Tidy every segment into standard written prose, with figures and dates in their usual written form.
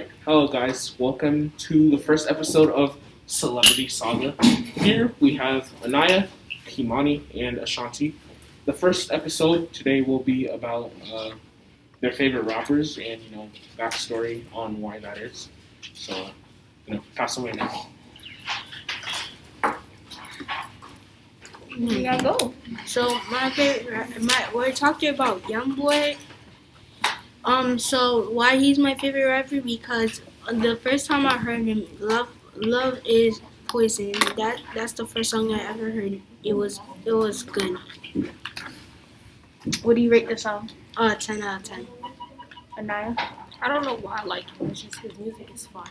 Alright, hello guys. Welcome to the first episode of Celebrity Saga. Here we have Anaya, Kimani, and Ashanti. The first episode today will be about their favorite rappers and, backstory on why that is. So, pass away now. You gotta go. So my favorite, we're talking about YoungBoy. So why he's my favorite rapper? Because the first time I heard him, Love is Poison. That's the first song I ever heard. It was good. What do you rate the song? 10 out of 10. Anaya? I don't know why I like him. It's just his music is fire.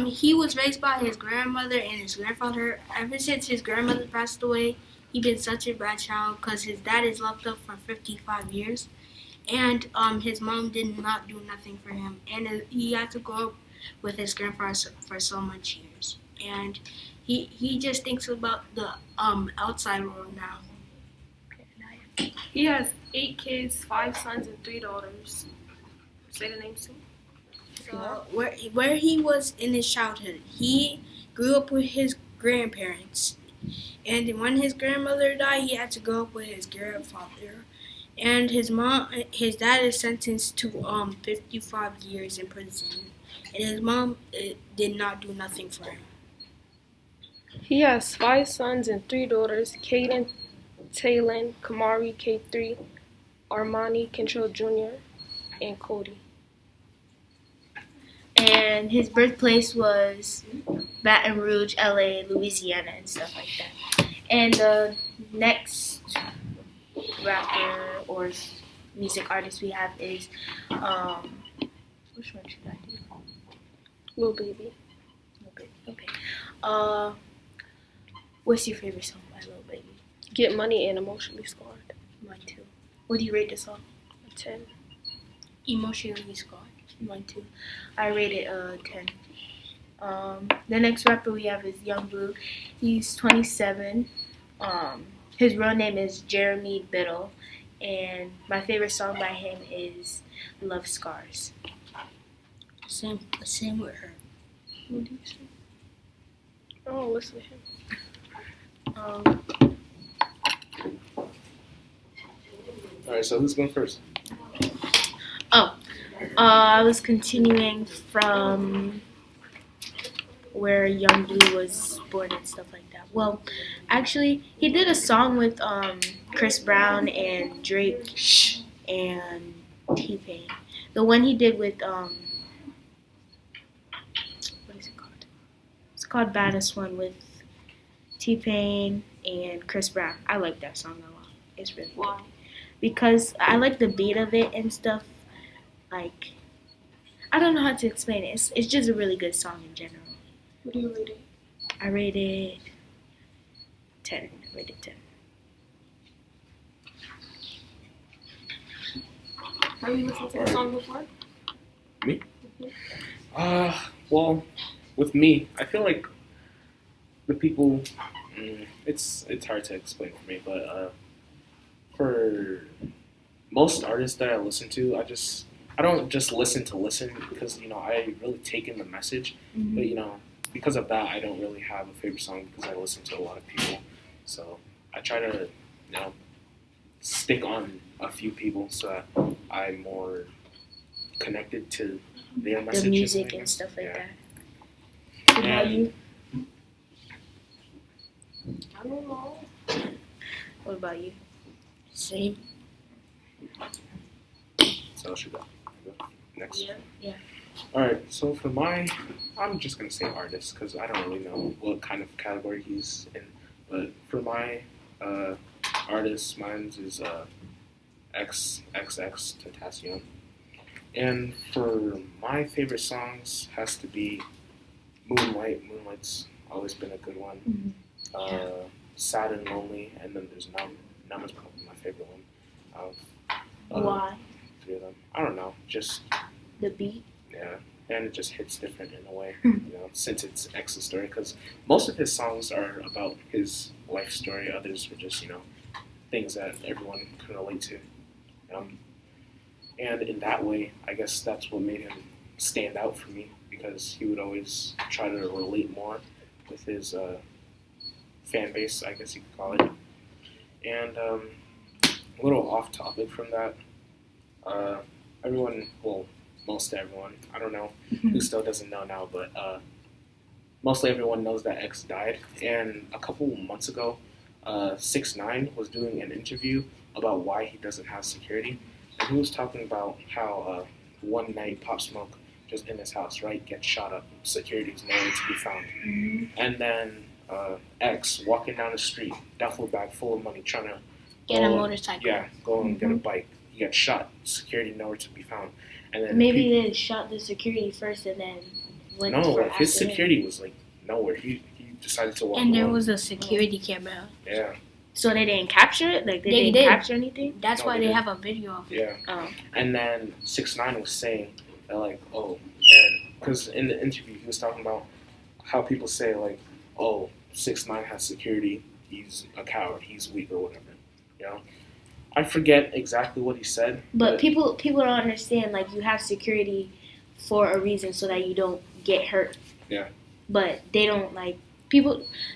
He was raised by his grandmother and his grandfather. Ever since his grandmother passed away, he been such a bad child because his dad is locked up for 55 years, and his mom did not do nothing for him, and he had to grow up with his grandfather for so much years, and he just thinks about the outside world now. He has 8 kids, 5 sons, and 3 daughters. Say the names too. So where he was in his childhood, he grew up with his grandparents, and when his grandmother died, he had to grow up with his grandfather, and his dad is sentenced to 55 years in prison, and his mom did not do nothing for him. He has 5 sons and 3 daughters: Caden, Taylin, Kamari, K3, Armani, Control Jr., and Cody. And his birthplace was Baton Rouge, LA, Louisiana, and stuff like that. And the next rapper or music artist we have is, which one should I do? Lil Baby. Okay. What's your favorite song by Lil Baby? Get Money and Emotionally Scarred. Mine too. What do you rate the song? A 10. Emotionally scarred. Mine too. I rate it 10. The next rapper we have is Young Blue. He's 27. His real name is Jeremy Biddle, and my favorite song by him is Love Scars. Same with her. What do you say? Oh, listen to him. Alright, so who's going first? I was continuing from where Young Blue was born and stuff like that. Well, actually, he did a song with Chris Brown and Drake and T-Pain. The one he did with what is it called? It's called Baddest One with T-Pain and Chris Brown. I like that song a lot. It's really good. Because I like the beat of it and stuff. Like, I don't know how to explain it. It's just a really good song in general. What do you rate it? I rate it 10. I rate it 10. Have you listened to the song before? Me? Well, with me, I feel like the people, it's hard to explain for me, but for most artists that I listen to, I don't just listen to listen because, I really take in the message. Mm-hmm. But, because of that, I don't really have a favorite song because I listen to a lot of people. So I try to, stick on a few people so that I'm more connected to their message. The music and stuff like that. What about you? I don't know. What about you? Same. So should I go next? Yeah. Alright, so for I'm just going to say artist because I don't really know what kind of category he's in. But for my artist, mine is XXX Tentacion. And for my favorite songs has to be Moonlight. Moonlight's always been a good one. Mm-hmm. Sad and Lonely, and then there's Numb. Numb is probably my favorite one. Why? 3 of them. I don't know, just The beat? yeah, and it just hits different in a way, since it's X's story. Because most of his songs are about his life story. Others were just, things that everyone can relate to. And in that way, I guess that's what made him stand out for me, because he would always try to relate more with his fan base, I guess you could call it. And a little off topic from that, everyone, well, most everyone, I don't know who still doesn't know now, but mostly everyone knows that X died. And a couple months ago, 6ix9ine was doing an interview about why he doesn't have security. And he was talking about how one night Pop Smoke, just in his house, right, gets shot up. Security's nowhere to be found. And then X walking down the street, duffel bag full of money, trying to Get a motorcycle. Yeah, go and get a bike. He got shot. Security nowhere to be found. And then Maybe they shot the security first and then went no, for his after him. security was like nowhere. He decided to walk And there alone. was a security camera. Yeah, So they didn't capture it? Like they They didn't did. capture anything? That's No, why they they didn't. have a video of it. yeah. Oh. And then 6ix9ine was saying that, like, oh, and because in the interview he was talking about how people say, like, oh, 6ix9ine has security, he's a coward, he's weak or whatever, you know. I forget exactly what he said, But people don't understand, like, you have security for a reason so that you don't get hurt. Yeah. But they don't, like,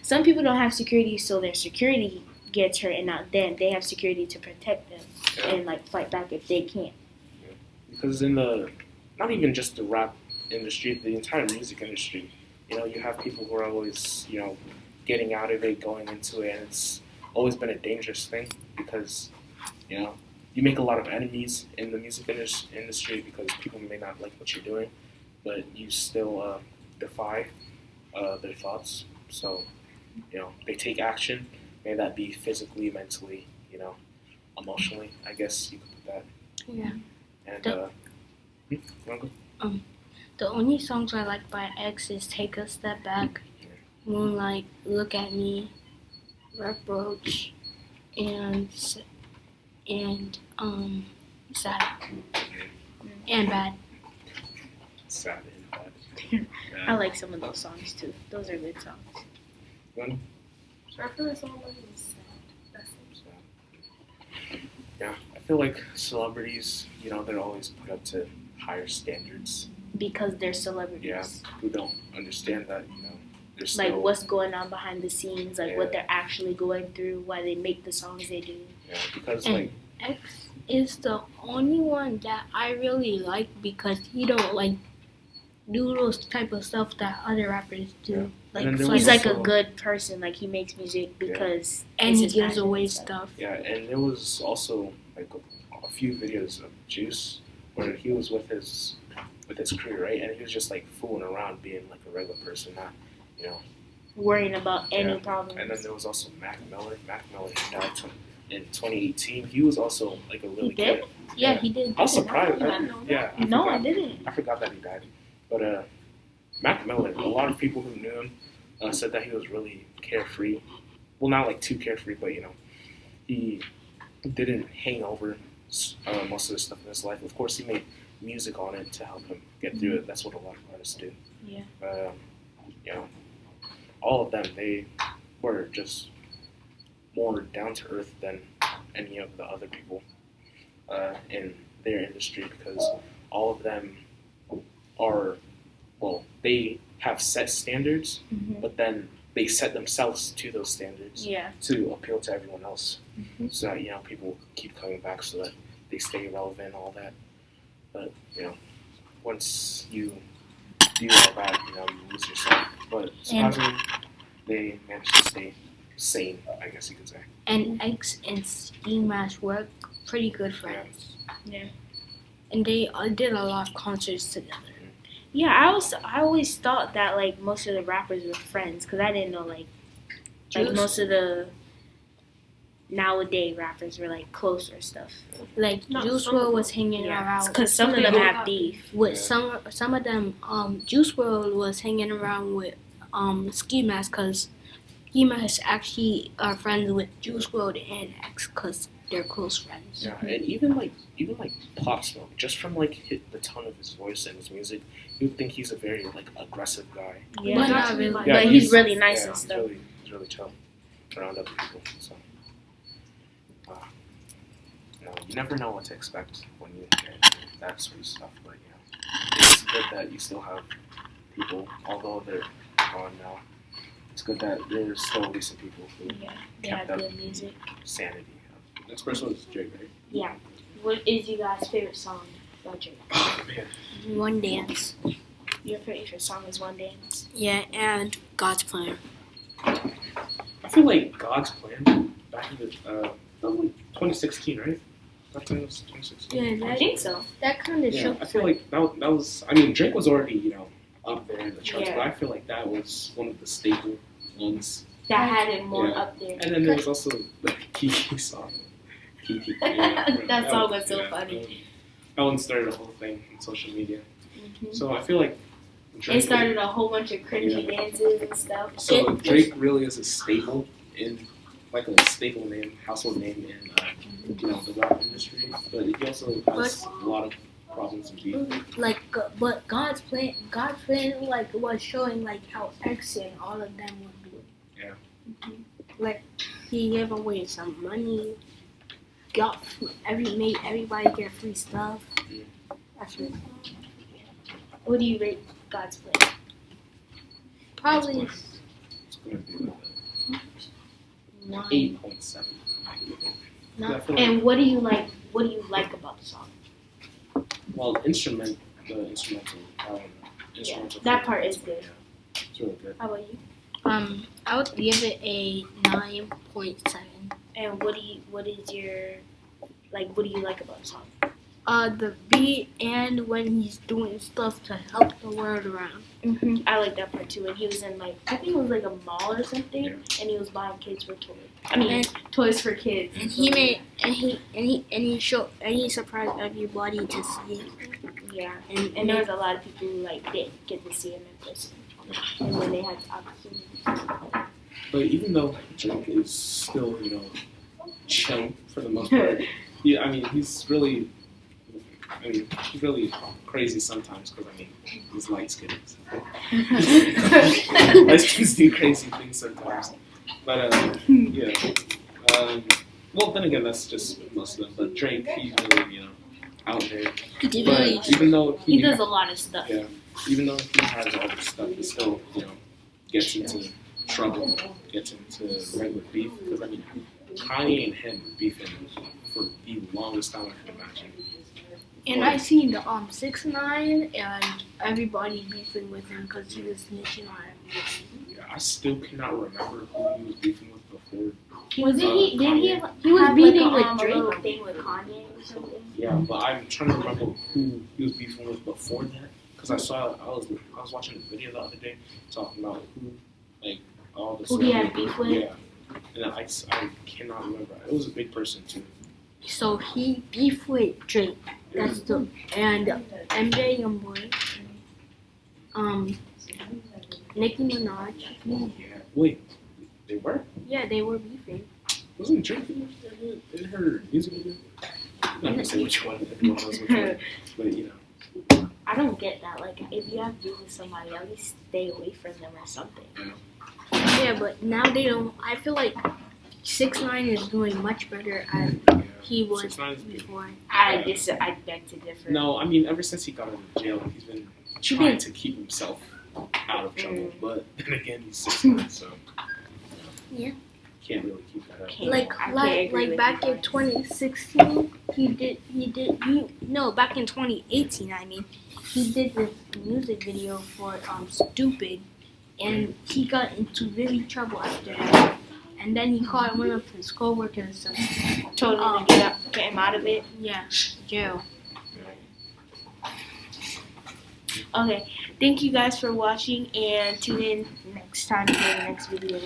some people don't have security so their security gets hurt and not them. They have security to protect them Yeah. and, like, fight back if they can't. because in the, not even just the rap industry, the entire music industry, you know, you have people who are always, you know, getting out of it, going into it, and it's always been a dangerous thing because, you know, you make a lot of enemies in the music industry because people may not like what you're doing, but you still defy their thoughts. So, you know, they take action, may that be physically, mentally, you know, emotionally, I guess you could put that. Yeah. And, you wanna go? The only songs I like by X is Take a Step Back, Moonlight, Look at Me, Reproach, and Sad. And Bad. Sad and bad. I like some of those songs, too. Those are good songs. I feel like someone was sad. That's it. Yeah, I feel like celebrities, you know, they're always put up to higher standards. Because they're celebrities. Yeah, who don't understand that, you know, they're still, Like, what's going on behind the scenes, like, Yeah. what they're actually going through, why they make the songs they do. yeah, because And like, X is the only one that I really like because he don't like do those type of stuff that other rappers do. Yeah. Like, And then there He's was like a also- good person, like, he makes music because and it's he his gives passion away and stuff. stuff. yeah, and there was also like a few videos of Juice where he was with his crew, right, and he was just like fooling around, being like a regular person, not, you know. Worrying about any Yeah. problems. And then there was also Mac Miller. Mac Miller died in 2018. He was also like a really He did? good. Yeah, he did. I was surprised. I didn't know Yeah, I No, forgot. I didn't. I forgot that he died. But Mac Miller, a lot of people who knew him said that he was really carefree. Well, not like too carefree, but you know, he didn't hang over most of the stuff in his life. Of course, he made music on it to help him get through it. That's what a lot of artists do. Yeah. You know, all of them, they were just more down to earth than any of the other people in their industry, because all of them are, well, they have set standards, Mhm. but then they set themselves to those standards Yeah. to appeal to everyone else. Mhm. So that, you know, people keep coming back so that they stay relevant and all that. But, you know, once you do all that, you know, you lose yourself. But surprisingly, they managed to stay sane, I guess you could say. And X and Ski Mask were pretty good friends. Yeah. And they did a lot of concerts together. Yeah, I always thought that, like, most of the rappers were friends, because I didn't know, like Juice- most of the nowadays rappers were, like, close or stuff. Like No, Juice some of WRLD them. was hanging Yeah, around because some of They them all have have beef. with Yeah. some of them. Juice WRLD was hanging around with Ski Mask because Ski Mask actually are friends with Juice WRLD and X because they're close friends. Yeah, and even like Pop Smoke, just from like the tone of his voice and his music, you would think he's a very like aggressive guy. Yeah. But not really. Yeah, But he's really nice yeah, and stuff. He's really chill around other people. So, you never know what to expect when you get that sort of stuff. But it's good that you still have people, although they're gone now. It's good that there's still recent people who they kept have up good music. sanity. Next person was Drake, right? Yeah. What is you guys' favorite song by Drake? Oh man, One Dance. Your favorite song is One Dance. Yeah, and God's Plan. I feel like God's Plan back in the that was like 2016, right? That time was 2016. Yeah, I think so. that kind of Yeah, shook. I feel like that was. I mean, Drake was already up there in the charts, Yeah. but I feel like that was one of the staple ones. That had it more Yeah. up there. And then there was also the Kiki song. Kiki. Yeah, That song was so funny. That one started a whole thing on social media. Mhm. So I feel like Drake, It started a whole bunch of cringy dances and stuff. So Drake really is a staple in, like a staple name, household name in, the rap industry. But he also has a lot of problems and beef. Like, but God's Plan, like was showing like how excellent all of them would be. Yeah. Like he gave away some money, made everybody get free stuff. That's it. What do you rate God's Plan? Probably It's going to be like a 1. 8.7. No. I feel And like, what do you like? What do you like about the song? well, the instrumental, instrumental. that part is good. Yeah, it's really good. How about you? I would give it a 9.7. And what is your what do you like about the song? The beat and when he's doing stuff to help the world around. Mm-hmm. I like that part too. And he was in I think it was like a mall or something, Yeah. and he was buying kids for toys. Toys for kids. And he surprised everybody to see it. Yeah, and there was a lot of people who didn't get to see him in person, and when they had the opportunity. But even though Drake is still, chill for the most part, he's really crazy sometimes because, he's light skinned. Light skins do crazy things sometimes. But, well, then again, that's just most of them. But Drake, he's really, out there. But even though He does a lot of stuff. Yeah, even though he has all this stuff, he still, gets into trouble, gets into regular beef. Because, Kanye and him beefing for the longest time I can imagine. And I seen the 6ix9ine and everybody beefing with him because he was snitching on everybody. Yeah, I still cannot remember who he was beefing with before. Was he? Did he was have beefing like with a Drake. little thing with Kanye or something? Yeah, but I'm trying to remember who he was beefing with before that. Because I was watching a video the other day talking about all the Who he had beef with? Yeah, and I cannot remember. It was a big person too. So he beefed with Drake. That's and MJ Youngboy, Nicki Minaj. Yeah. Wait, they were? Yeah, they were beefing. Wasn't Drake in her music video? I'm not gonna say which one. Everyone knows which one. But I don't get that. If you have beef with somebody, at least stay away from them or something. Yeah, but now they don't. I feel like 6ix9ine is doing much better as he was 6ix9ine's before. I beg to differ. No, ever since he got out of jail, he's been trying to keep himself out of trouble. But then again, he's 6'9", so Yeah. can't really keep that up. Like back in 2016, back in 2018, he did this music video for Stupid, and he got into really trouble after that. And then he caught one of his coworkers and Told him to get him out of it. yeah, jail. Okay, thank you guys for watching, and tune in next time for the next video.